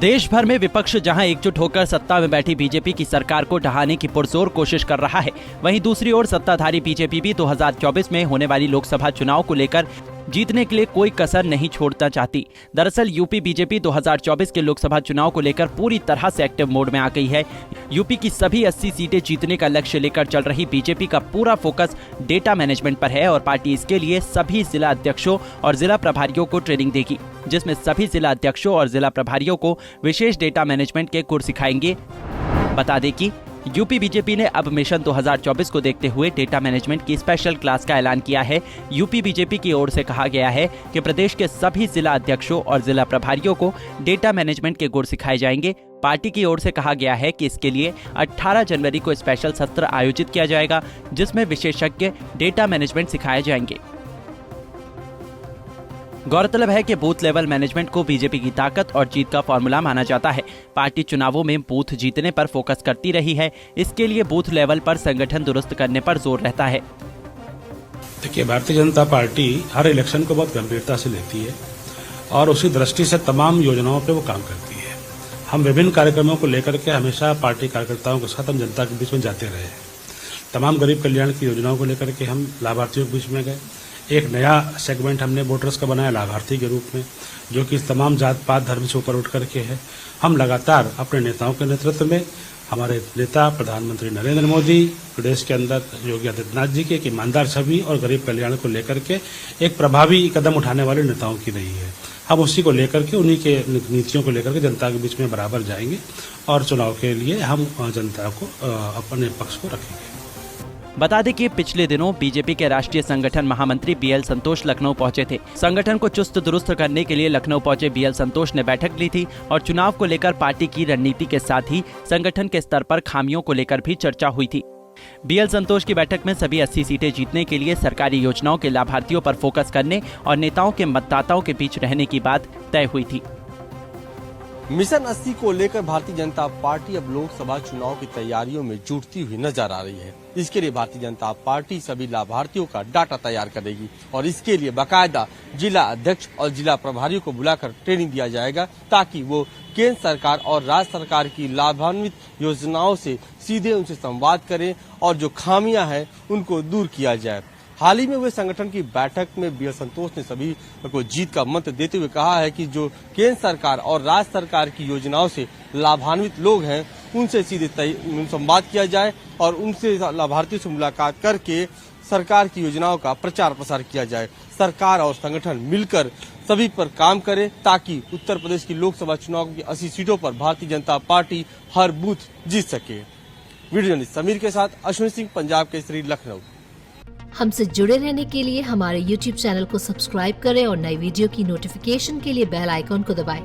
देश भर में विपक्ष जहां एकजुट होकर सत्ता में बैठी बीजेपी की सरकार को ढहाने की पुरजोर कोशिश कर रहा है, वहीं दूसरी ओर सत्ताधारी बीजेपी भी 2024 में होने वाली लोकसभा चुनाव को लेकर जीतने के लिए कोई कसर नहीं छोड़ना चाहती। दरअसल यूपी बीजेपी 2024 के लोकसभा चुनाव को लेकर पूरी तरह से एक्टिव मोड में आ गई है। यूपी की सभी 80 सीटें जीतने का लक्ष्य लेकर चल रही बीजेपी का पूरा फोकस डेटा मैनेजमेंट पर है और पार्टी इसके लिए सभी जिला अध्यक्षों और जिला प्रभारियों को ट्रेनिंग देगी, जिसमें सभी जिला अध्यक्षों और जिला प्रभारियों को विशेष डेटा मैनेजमेंट के कोर्स सिखाएंगे। बता दें कि यूपी बीजेपी ने अब मिशन 2024 को देखते हुए डेटा मैनेजमेंट की स्पेशल क्लास का ऐलान किया है। यूपी बीजेपी की ओर से कहा गया है कि प्रदेश के सभी जिला अध्यक्षों और जिला प्रभारियों को डेटा मैनेजमेंट के गुर सिखाए जाएंगे। पार्टी की ओर से कहा गया है कि इसके लिए 18 जनवरी को स्पेशल सत्र आयोजित किया जाएगा, जिसमें विशेषज्ञ डेटा मैनेजमेंट सिखाए जाएंगे। गौरतलब है कि बूथ लेवल मैनेजमेंट को बीजेपी की ताकत और जीत का फॉर्मूला माना जाता है। पार्टी चुनावों में बूथ जीतने पर फोकस करती रही है। इसके लिए बूथ लेवल पर संगठन दुरुस्त करने पर जोर रहता है। देखिए, भारतीय जनता पार्टी हर इलेक्शन को बहुत गंभीरता से लेती है और उसी दृष्टि से तमाम योजनाओं पर वो काम करती है। हम विभिन्न कार्यक्रमों को लेकर के हमेशा पार्टी कार्यकर्ताओं के साथ हम जनता के बीच में जाते रहे। तमाम गरीब कल्याण की योजनाओं को लेकर के हम लाभार्थियों के बीच में गए। एक नया सेगमेंट हमने वोटर्स का बनाया लाभार्थी के रूप में, जो कि तमाम जात पात धर्म से ऊपर उठ करके है। हम लगातार अपने नेताओं के नेतृत्व में, हमारे नेता प्रधानमंत्री नरेंद्र मोदी, प्रदेश के अंदर योगी आदित्यनाथ जी के एक ईमानदार छवि और गरीब कल्याण को लेकर के एक प्रभावी कदम उठाने वाले नेताओं की रही है। हम उसी को लेकर के, उन्हीं के नीतियों को लेकर के जनता के बीच में बराबर जाएंगे और चुनाव के लिए हम जनता को अपने पक्ष को रखेंगे। बता दें कि पिछले दिनों बीजेपी के राष्ट्रीय संगठन महामंत्री बीएल संतोष लखनऊ पहुंचे थे। संगठन को चुस्त दुरुस्त करने के लिए लखनऊ पहुंचे बीएल संतोष ने बैठक ली थी और चुनाव को लेकर पार्टी की रणनीति के साथ ही संगठन के स्तर पर खामियों को लेकर भी चर्चा हुई थी। बीएल संतोष की बैठक में सभी 80 सीटें जीतने के लिए सरकारी योजनाओं के लाभार्थियों पर फोकस करने और नेताओं के मतदाताओं के बीच रहने की बात तय हुई थी। मिशन 80 को लेकर भारतीय जनता पार्टी अब लोकसभा चुनाव की तैयारियों में जुटती हुई नजर आ रही है। इसके लिए भारतीय जनता पार्टी सभी लाभार्थियों का डाटा तैयार करेगी और इसके लिए बाकायदा जिला अध्यक्ष और जिला प्रभारियों को बुलाकर ट्रेनिंग दिया जाएगा, ताकि वो केंद्र सरकार और राज्य सरकार की लाभान्वित योजनाओं से सीधे उनसे संवाद करें और जो खामियां हैं उनको दूर किया जाए। हाल ही में हुए संगठन की बैठक में बीएल संतोष ने सभी को जीत का मंत्र देते हुए कहा है कि जो केंद्र सरकार और राज्य सरकार की योजनाओं से लाभान्वित लोग हैं उनसे सीधे संवाद किया जाए और उनसे लाभार्थियों से मुलाकात करके सरकार की योजनाओं का प्रचार प्रसार किया जाए। सरकार और संगठन मिलकर सभी पर काम करे ताकि उत्तर प्रदेश की लोकसभा चुनाव की 80 सीटों पर भारतीय जनता पार्टी हर बूथ जीत सके। वीडियो जर्नलिस्ट समीर के साथ अश्विनी सिंह, पंजाब केसरी, लखनऊ। हमसे जुड़े रहने के लिए हमारे YouTube चैनल को सब्सक्राइब करें और नई वीडियो की नोटिफिकेशन के लिए बेल आइकॉन को दबाएं।